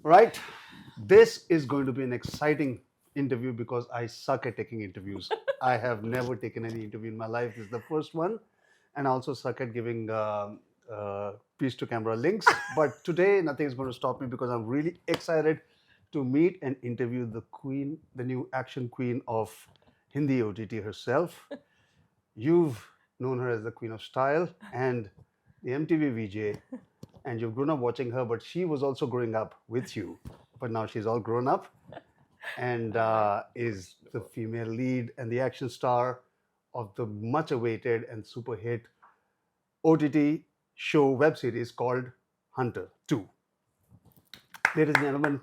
Right. This is going to be an exciting interview because I suck at taking interviews. I have never taken any interview in my life. This is the first one. And I also suck at giving piece to camera links. But today, nothing is going to stop me because I'm really excited to meet and interview the queen, the new action queen of Hindi OTT herself. You've known her as the Queen of Style and the MTV VJ, and you've grown up watching her, but she was also growing up with you. But now she's all grown up and is the female lead and the action star of the much awaited and super hit OTT show web series called Hunter 2. Ladies and gentlemen,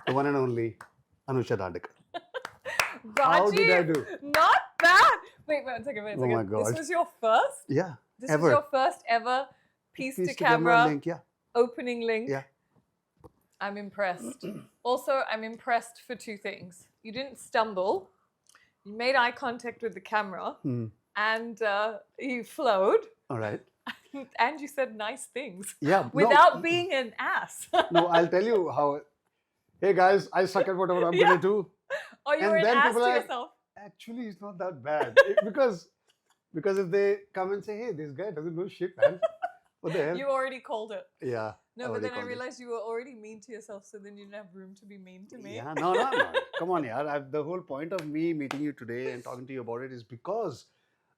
the one and only Anusha Dandekar. How did I do? Not bad. Wait a second. Oh my God. This was your first? Yeah. This ever. was your first ever piece to camera link, yeah. opening link? Yeah. I'm impressed. Also, I'm impressed for two things. You didn't stumble. You made eye contact with the camera. And you flowed. All right. And you said nice things. Yeah. Without being an ass. No, I'll tell you how. Hey guys, I suck at whatever I'm gonna do. Oh, you were an ass to yourself. Actually, it's not that bad because if they come and say, "Hey, this guy doesn't know shit, man," what the hell? You already called it. Yeah. No, but then I realized you were already mean to yourself, so then you didn't have room to be mean to me. Yeah, no. Come on, yaar. The whole point of me meeting you today and talking to you about it is because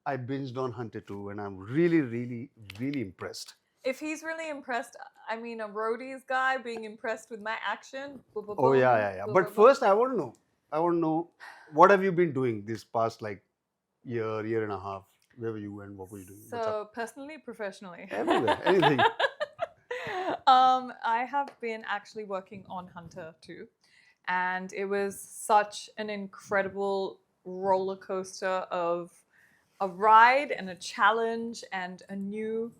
I binged on Hunter 2 and I'm really, really, really impressed. If he's really impressed, I mean, a roadies guy being impressed with my action. Oh, yeah. But first, I want to know, what have you been doing this past year and a half? Where were you and what were you doing? So, personally, professionally? Everywhere, anything. I have been actually working on Hunter 2, and it was such an incredible roller coaster of a ride and a challenge and a new,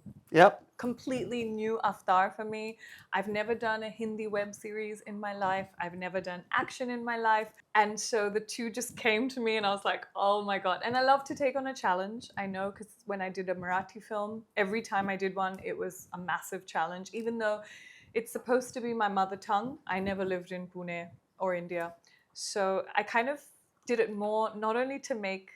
completely new avatar for me. I've never done a Hindi web series in my life. I've never done action in my life. And so the two just came to me and I was like, oh my God. And I love to take on a challenge. I know, because when I did a Marathi film, every time I did one, it was a massive challenge. Even though it's supposed to be my mother tongue, I never lived in Pune or India. So I kind of did it more, not only to make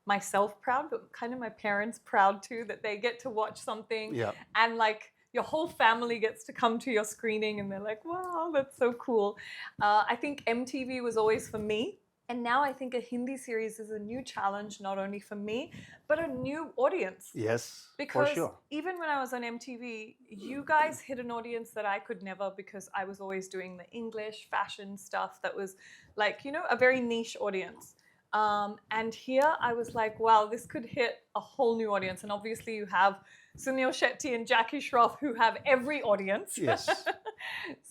myself proud, but kind of my parents proud too, that they get to watch something and like your whole family gets to come to your screening and they're like, wow, that's so cool. I think MTV was always for me. And now I think a Hindi series is a new challenge, not only for me, but a new audience. Yes, because for sure. Even when I was on MTV, you guys hit an audience that I could never, because I was always doing the English fashion stuff that was like, a very niche audience. And here I was like, wow, this could hit a whole new audience. And obviously you have Sunil Shetty and Jackie Shroff who have every audience. Yes.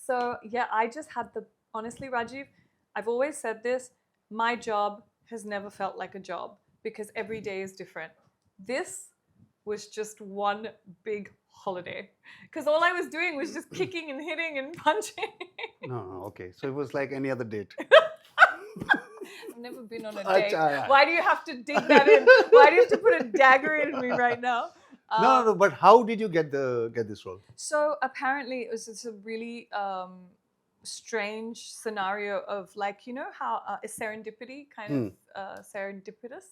So yeah, I just had honestly, Rajiv, I've always said this, my job has never felt like a job because every day is different. This was just one big holiday because all I was doing was just kicking and hitting and punching. No, okay. So it was like any other date. I've never been on a date. Why do you have to dig that in? Why do you have to put a dagger in me right now? No. But how did you get this role? So apparently it was just a really strange scenario of like, how is serendipity kind of serendipitous.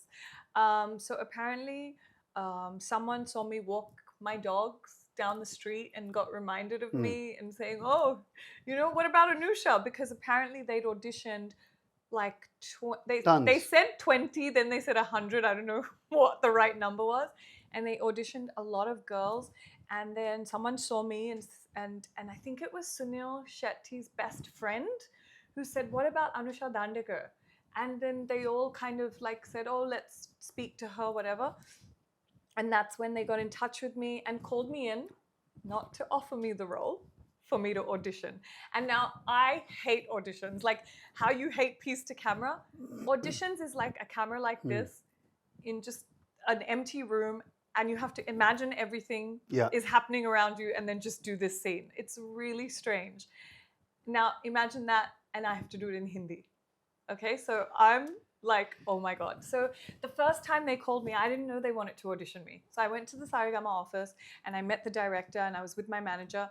So apparently someone saw me walk my dogs down the street and got reminded of me and saying, oh, what about Anusha? Because apparently they'd auditioned like they said 20, then they said 100. I don't know what the right number was, and they auditioned a lot of girls. And then someone saw me, and I think it was Sunil Shetty's best friend who said, "What about Anusha Dandekar?" And then they all kind of like said, "Oh, let's speak to her, whatever." And that's when they got in touch with me and called me in, not to offer me the role, for me to audition. And now I hate auditions. Like how you hate piece to camera. Auditions is like a camera like this in just an empty room, and you have to imagine everything is happening around you and then just do this scene. It's really strange. Now imagine that, and I have to do it in Hindi. Okay, so I'm like, oh my God. So the first time they called me, I didn't know they wanted to audition me. So I went to the Saregama office and I met the director and I was with my manager.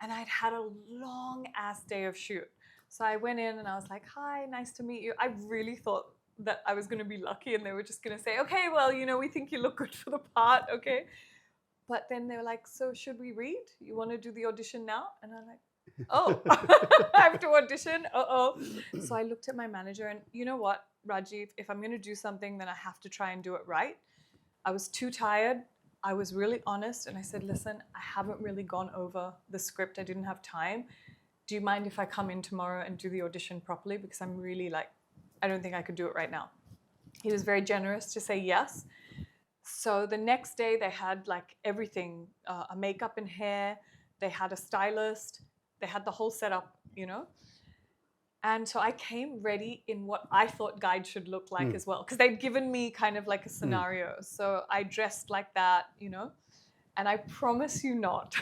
and I'd had a long ass day of shoot. So I went in and I was like, hi, nice to meet you. I really thought that I was going to be lucky and they were just going to say, okay, well, we think you look good for the part, okay? But then they were like, so should we read? You want to do the audition now? And I'm like, oh, I have to audition? Uh-oh. So I looked at my manager and you know what, Rajiv, if I'm going to do something, then I have to try and do it right. I was too tired. I was really honest and I said, listen, I haven't really gone over the script. I didn't have time. Do you mind if I come in tomorrow and do the audition properly? Because I'm really I don't think I could do it right now. He was very generous to say yes. So the next day they had everything, a makeup and hair. They had a stylist. They had the whole setup, And so I came ready in what I thought guide should look like as well. Because they'd given me kind of like a scenario. So I dressed like that, And I promise you not,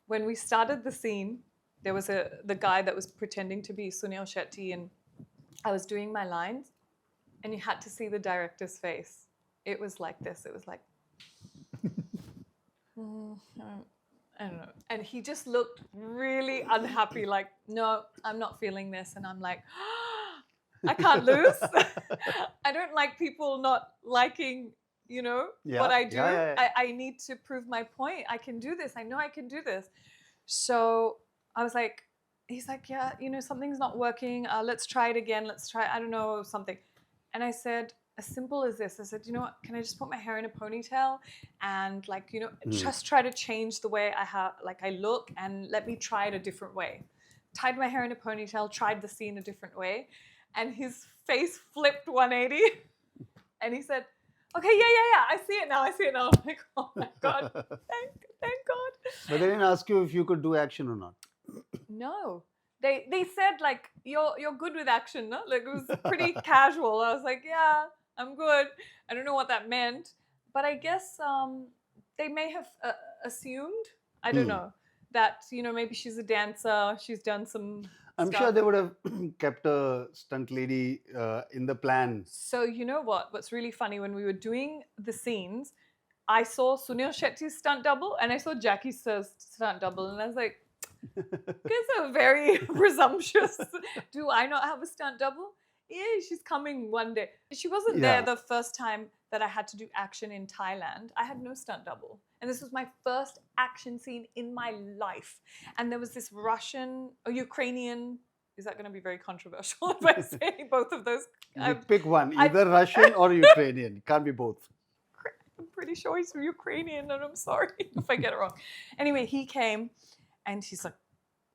when we started the scene, there was the guy that was pretending to be Sunil Shetty and I was doing my lines and you had to see the director's face. It was like this. It was like, I don't know. And he just looked really unhappy, like, no, I'm not feeling this. And I'm like, I can't lose. I don't like people not liking, what I do. Yeah. I need to prove my point. I can do this. I know I can do this. So I was like, he's like, yeah, something's not working. Let's try it again. Let's try, I don't know, something. And I said, as simple as this, I said, you know what, can I just put my hair in a ponytail and just try to change the way I look and let me try it a different way. Tied my hair in a ponytail, tried the scene a different way. And his face flipped 180 and he said, okay, yeah, I see it now. I'm like, oh my God, thank God. But they didn't ask you if you could do action or not. No. They said you're good with action, no? It was pretty casual. I was like, yeah, I'm good. I don't know what that meant, but I guess they may have assumed, I don't know, that maybe she's a dancer. She's done some. I'm stuff. sure they would have kept a stunt lady in the plan. So you know what? What's really funny, when we were doing the scenes, I saw Sunil Shetty's stunt double and I saw Jackie's stunt double, and I was like, it's a very presumptuous. Do I not have a stunt double? Yeah, she's coming one day. She wasn't there the first time that I had to do action in Thailand. I had no stunt double. And this was my first action scene in my life. And there was this Russian or Ukrainian. Is that going to be very controversial if I say both of those? Pick one, either Russian or Ukrainian. Can't be both. I'm pretty sure he's Ukrainian, and I'm sorry if I get it wrong. Anyway, he came. And he's like,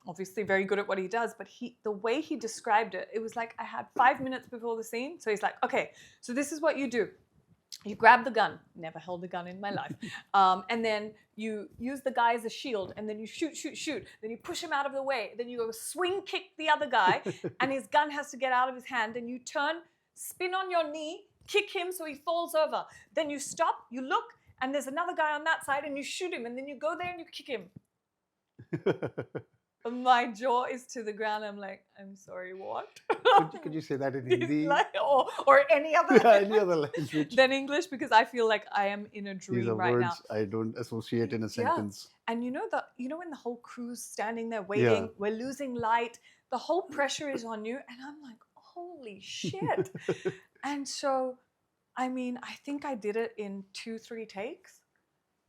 obviously very good at what he does, but the way he described it, it was like I had 5 minutes before the scene. So he's like, okay, so this is what you do. You grab the gun. Never held a gun in my life. And then you use the guy as a shield, and then you shoot. Then you push him out of the way. Then you go swing kick the other guy, and his gun has to get out of his hand. And you turn, spin on your knee, kick him so he falls over. Then you stop, you look, and there's another guy on that side, and you shoot him, and then you go there and you kick him. My jaw is to the ground. I'm like, I'm sorry, what? Could you say that in Hindi? Or any other any other language than English, because I feel like I am in a dream These are right words now. I don't associate in a sentence. And when the whole crew's standing there waiting, we're losing light, the whole pressure is on you, and I'm like, holy shit. And so, I think I did it in 2-3 takes,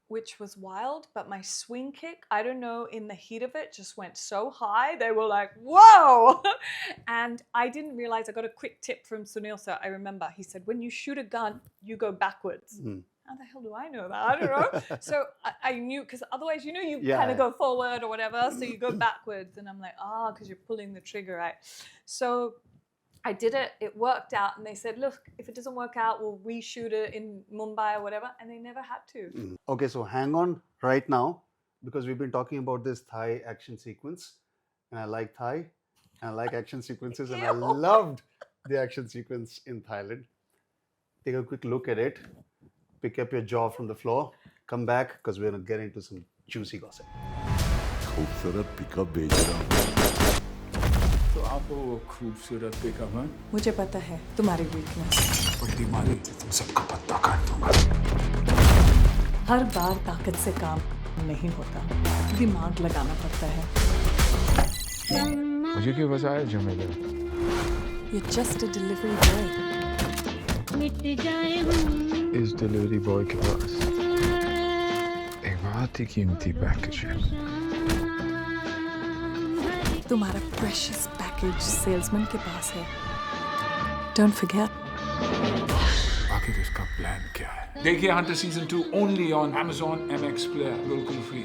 which was wild, but my swing kick, I don't know, in the heat of it, just went so high. They were like, whoa! And I didn't realize, I got a quick tip from Sunil, sir. I remember, he said, when you shoot a gun, you go backwards. How the hell do I know that? I don't know. So I knew, because otherwise, you kind of go forward or whatever, so you go backwards. And I'm like, because you're pulling the trigger, right? So I did it, it worked out, and they said, look, if it doesn't work out, we'll reshoot it in Mumbai or whatever, and they never had to. Okay, so hang on right now, because we've been talking about this Thai action sequence, and I like Thai, and I like action sequences, and I loved the action sequence in Thailand. Take a quick look at it, pick up your jaw from the floor, come back, because we're going to get into some juicy gossip. खूबसूरत pickup बेच रहा हूँ तो आपको खूबसूरत pickup है मुझे पता है तुम्हारी वीकनेस पट्टी मारी तो तुम सबका पत्ता काट दूंगा हर बार ताकत से काम नहीं होता, दिमाग लगाना पड़ता है. मुझे क्यों फंसाया झमेले में? You're just a delivery boy. इस डिलीवरी बॉय के पास एक बहुत ही कीमती पैकेज है. तुम्हारा precious package सेल्समैन के पास है. Don't forget. आखिर इसका प्लान क्या है? देखिए Hunter season 2 only on Amazon MX Player, बिल्कुल फ्री.